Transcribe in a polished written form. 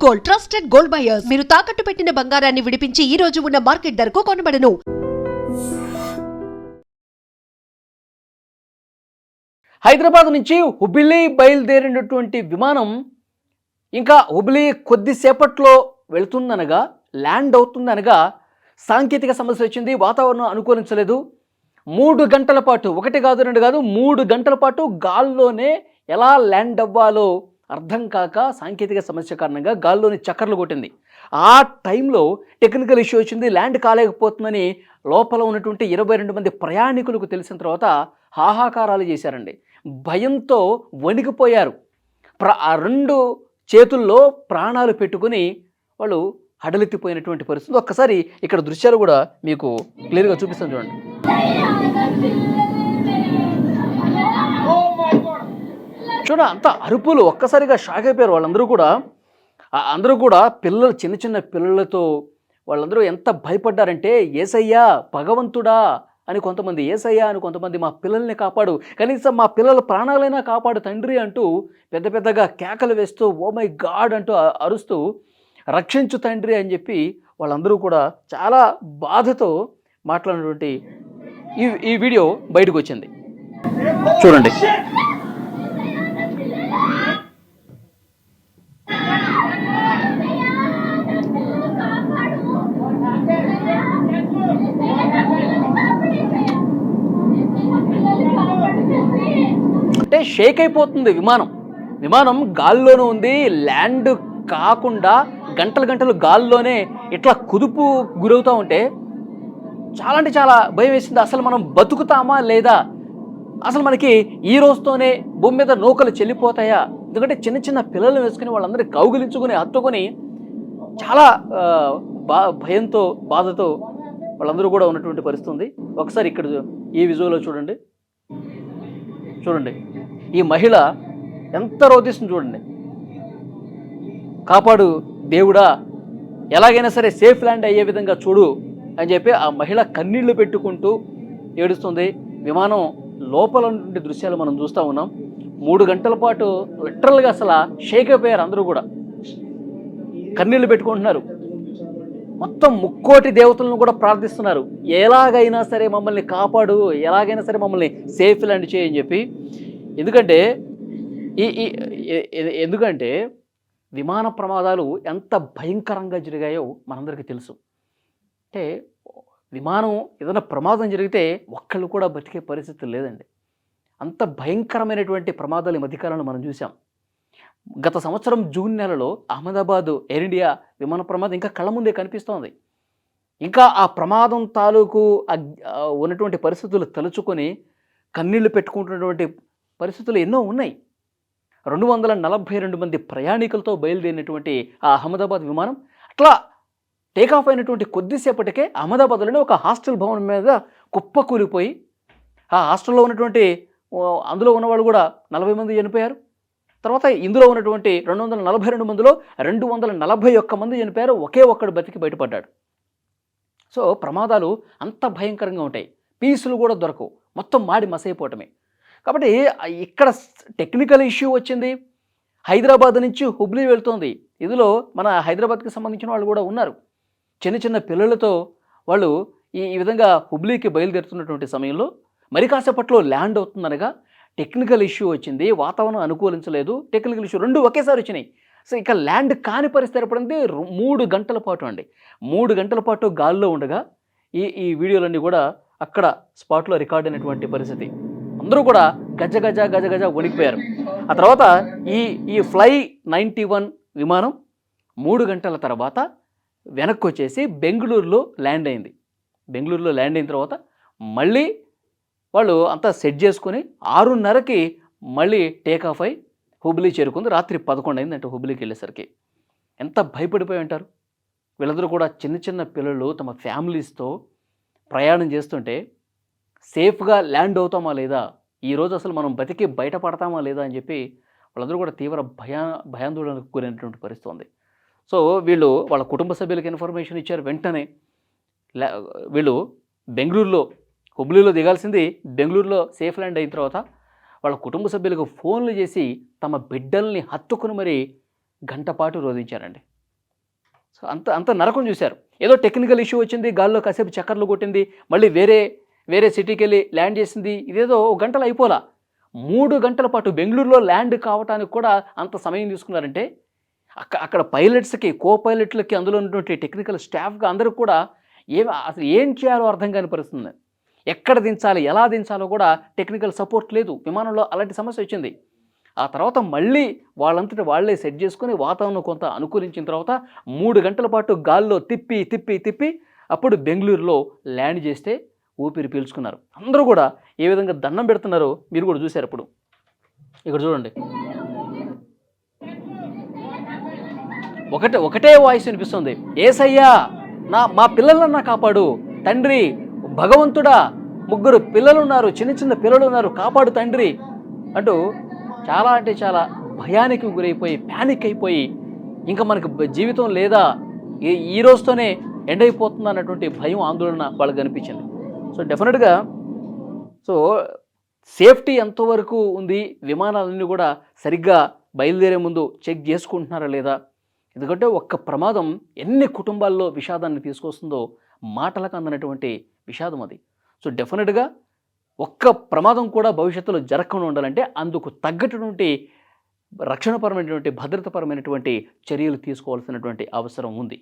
Gold, trusted gold buyers. మీరు తాకట్టు పెట్టిన బంగారాన్ని విడిపించి ఈ రోజు ఉన్న మార్కెట్ ధరకు కొనబడను. హైదరాబాద్ నుంచి హుబ్లీ బయలుదేరినటువంటి విమానం ఇంకా హుబ్లీ కొద్దిసేపట్లో వెళుతుందనగా ల్యాండ్ అవుతుందనగా సాంకేతిక సమస్య వచ్చింది. వాతావరణం అనుకూలించలేదు. 3 గంటల పాటు, ఒకటి కాదు రెండు కాదు 3 గంటల పాటు గాల్లోనే ఎలా ల్యాండ్ అవ్వాలో అర్థం కాక సాంకేతిక సమస్య కారణంగా గాల్లోని చక్కర్లు కొట్టింది. ఆ టైంలో టెక్నికల్ ఇష్యూ వచ్చింది. ల్యాండ్ కాలేకపోతుందని లోపల ఉన్నటువంటి 22 మంది ప్రయాణికులకు తెలిసిన తర్వాత హాహాకారాలు చేశారండి. భయంతో వణికిపోయారు. ఆ 2 చేతుల్లో ప్రాణాలు పెట్టుకుని వాళ్ళు హడలెత్తిపోయినటువంటి పరిస్థితి. ఒక్కసారి ఇక్కడ దృశ్యాలు కూడా మీకు క్లియర్గా చూపిస్తాను చూడండి. అంత అరుపులు, ఒక్కసారిగా షాక్ అయిపోయారు వాళ్ళందరూ కూడా. పిల్లలు, చిన్న చిన్న పిల్లలతో వాళ్ళందరూ ఎంత భయపడ్డారంటే, యేసయ్యా భగవంతుడా అని కొంతమంది, యేసయ్యా అని కొంతమంది, మా పిల్లల్ని కాపాడు, కనీసం మా పిల్లల ప్రాణాలైనా కాపాడు తండ్రి అంటూ పెద్ద పెద్దగా కేకలు వేస్తూ ఓ మై గాడ్ అంటూ అరుస్తూ రక్షించు తండ్రి అని చెప్పి వాళ్ళందరూ కూడా చాలా బాధతో మాట్లాడినటువంటి ఈ వీడియో బయటకు వచ్చింది. చూడండి. అంటే షేక్ అయిపోతుంది విమానం గాల్లోనే ఉంది. ల్యాండ్ కాకుండా గంటలు గాల్లోనే ఇట్లా కుదుపు గురవుతూ ఉంటే చాలా అంటే చాలా భయం వేసింది. అసలు మనం బతుకుతామా లేదా, అసలు మనకి ఈ రోజుతోనే భూమి మీద నూకలు చెల్లిపోతాయా? ఎందుకంటే చిన్న చిన్న పిల్లలు వేసుకుని వాళ్ళందరూ కౌగిలించుకుని హత్తుకొని చాలా భయంతో బాధతో వాళ్ళందరూ కూడా ఉన్నటువంటి పరిస్థితి ఉంది. ఒకసారి ఇక్కడ ఈ విజువల్లో చూడండి. ఈ మహిళ ఎంత రోధిస్తుంది చూడండి. కాపాడు దేవుడా, ఎలాగైనా సరే సేఫ్ ల్యాండ్ అయ్యే విధంగా చూడు అని చెప్పి ఆ మహిళ కన్నీళ్లు పెట్టుకుంటూ ఏడుస్తుంది. విమానం లోపల నుండి దృశ్యాలు మనం చూస్తూ ఉన్నాం. 3 గంటల పాటు లిటరల్గా అసలు షేక్ అయిపోయారు. అందరూ కూడా కన్నీళ్లు పెట్టుకుంటున్నారు. మొత్తం 3 దేవతలను కూడా ప్రార్థిస్తున్నారు. ఎలాగైనా సరే మమ్మల్ని కాపాడు, ఎలాగైనా సరే మమ్మల్ని సేఫ్ ల్యాండ్ చేయని చెప్పి. ఎందుకంటే విమాన ప్రమాదాలు ఎంత భయంకరంగా జరిగాయో మనందరికీ తెలుసు. అంటే విమానం ఏదైనా ప్రమాదం జరిగితే ఒక్కళ్ళు కూడా బతికే పరిస్థితి లేదండి. అంత భయంకరమైనటువంటి ప్రమాదాలు ఈ మధ్యకాలంలో మనం చూసాం. గత సంవత్సరం జూన్ నెలలో అహ్మదాబాద్ ఎయిర్ ఇండియా విమాన ప్రమాదం ఇంకా కళ్ళ ముందే కనిపిస్తోంది. ఇంకా ఆ ప్రమాదం తాలూకు ఉన్నటువంటి పరిస్థితులు తలుచుకొని కన్నీళ్లు పెట్టుకుంటున్నటువంటి పరిస్థితులు ఎన్నో ఉన్నాయి. 242 మంది ప్రయాణికులతో బయలుదేరినటువంటి ఆ అహ్మదాబాద్ విమానం అట్లా టేకాఫ్ అయినటువంటి కొద్దిసేపటికే అహ్మదాబాద్లోనే ఒక హాస్టల్ భవనం మీద కుప్పకూలిపోయి ఆ హాస్టల్లో ఉన్నటువంటి అందులో ఉన్నవాళ్ళు కూడా 40 మంది చనిపోయారు. తర్వాత ఇందులో ఉన్నటువంటి 242 మందిలో 241 మంది చనిపోయారు. ఒకే ఒక్కడు బతికి బయటపడ్డాడు. సో ప్రమాదాలు అంత భయంకరంగా ఉంటాయి. పీసులు కూడా దొరకవు, మొత్తం మాడి మసైపోవటమే. కాబట్టి ఇక్కడ టెక్నికల్ ఇష్యూ వచ్చింది. హైదరాబాద్ నుంచి హుబ్లీ వెళ్తోంది. ఇందులో మన హైదరాబాద్కి సంబంధించిన వాళ్ళు కూడా ఉన్నారు. చిన్న చిన్న పిల్లలతో వాళ్ళు ఈ విధంగా హుబ్లీకి బయలుదేరుతున్నటువంటి సమయంలో మరి కాసేపట్లో ల్యాండ్ అవుతుందనగా టెక్నికల్ ఇష్యూ వచ్చింది. వాతావరణం అనుకూలించలేదు. టెక్నికల్ ఇష్యూ 2 ఒకేసారి వచ్చినాయి. సో ఇక ల్యాండ్ కాని పరిస్థితి ఏర్పడింది. 3 గంటల పాటు అండి. 3 గంటల పాటు గాల్లో ఉండగా ఈ వీడియోలన్నీ కూడా అక్కడ స్పాట్లో రికార్డ్ అయినటువంటి పరిస్థితి. అందరూ కూడా గజ గజ వణికిపోయారు. ఆ తర్వాత ఈ ఫ్లై 91 విమానం 3 గంటల తర్వాత వెనక్కి వచ్చేసి బెంగళూరులో ల్యాండ్ అయింది. బెంగళూరులో ల్యాండ్ అయిన తర్వాత మళ్ళీ వాళ్ళు అంతా సెట్ చేసుకుని 6:30కి మళ్ళీ టేకాఫ్ అయి హుబ్లీ చేరుకుంది. రాత్రి 11 అయిందంటే హుబ్లీకి వెళ్ళేసరికి. ఎంత భయపడిపోయి ఉంటారు వీళ్ళందరూ కూడా. చిన్న చిన్న పిల్లలు తమ ఫ్యామిలీస్తో ప్రయాణం చేస్తుంటే సేఫ్గా ల్యాండ్ అవుతామా లేదా, ఈరోజు అసలు మనం బతికి బయటపడతామా లేదా అని చెప్పి వాళ్ళందరూ కూడా తీవ్ర భయాందోళనకు గురైనటువంటి పరిస్థితి ఉంది. సో వీళ్ళు వాళ్ళ కుటుంబ సభ్యులకు ఇన్ఫర్మేషన్ ఇచ్చారు. వెంటనే వీళ్ళు బెంగళూరులో, హుబ్లీలో దిగాల్సింది బెంగళూరులో సేఫ్ ల్యాండ్ అయిన తర్వాత వాళ్ళ కుటుంబ సభ్యులకు ఫోన్లు చేసి తమ బిడ్డల్ని హత్తుకుని మరీ గంట పాటు రోధించారండి. సో అంత అంత నరకం చూశారు. ఏదో టెక్నికల్ ఇష్యూ వచ్చింది, గాల్లో కాసేపు చక్కర్లు కొట్టింది, మళ్ళీ వేరే సిటీకి వెళ్ళి ల్యాండ్ చేసింది. ఇదేదో గంటలు అయిపోలా. 3 గంటల పాటు బెంగళూరులో ల్యాండ్ కావటానికి కూడా అంత సమయం తీసుకున్నారంటే అక్కడ పైలట్స్కి, కో పైలట్లకి, అందులో ఉన్నటువంటి టెక్నికల్ స్టాఫ్గా అందరికి కూడా అసలు ఏం చేయాలో అర్థం కాని పరిస్థితుంది. ఎక్కడ దించాలి, ఎలా దించాలో కూడా టెక్నికల్ సపోర్ట్ లేదు. విమానంలో అలాంటి సమస్య వచ్చింది. ఆ తర్వాత మళ్ళీ వాళ్ళంతటి వాళ్ళే సెట్ చేసుకొని వాతావరణం కొంత అనుకూలించిన తర్వాత 3 గంటల పాటు గాల్లో తిప్పి అప్పుడు బెంగళూరులో ల్యాండ్ చేస్తే ఊపిరి పీల్చుకున్నారు. అందరూ కూడా ఏ విధంగా దండం పెడుతున్నారో మీరు కూడా చూశారు. ఇప్పుడు ఇక్కడ చూడండి, ఒకటే వాయిస్ వినిపిస్తుంది. ఏసయ్యా, మా పిల్లలన్నా కాపాడు తండ్రి, భగవంతుడా, 3 పిల్లలు ఉన్నారు, చిన్న పిల్లలు ఉన్నారు, కాపాడు తండ్రి అంటూ చాలా అంటే చాలా భయానికి గురైపోయి, ప్యానిక్ అయిపోయి, ఇంకా మనకు జీవితం లేదా, ఈ రోజుతోనే ఎండ్ అయిపోతుంది అన్నటువంటి భయం, ఆందోళన వాళ్ళకి కనిపించింది. సో డెఫినెట్గా సేఫ్టీ ఎంతవరకు ఉంది, విమానాలన్నీ కూడా సరిగ్గా బయలుదేరే ముందు చెక్ చేసుకుంటున్నారా లేదా? ఎందుకంటే ఒక్క ప్రమాదం ఎన్ని కుటుంబాల్లో విషాదాన్ని తీసుకొస్తుందో మాటలకు అందనటువంటి విషాదం అది. సో డెఫినెట్గా ఒక్క ప్రమాదం కూడా భవిష్యత్తులో జరగకుండా ఉండాలంటే అందుకు తగ్గటువంటి రక్షణపరమైనటువంటి, భద్రతాపరమైనటువంటి చర్యలు తీసుకోవాల్సినటువంటి అవసరం ఉంది.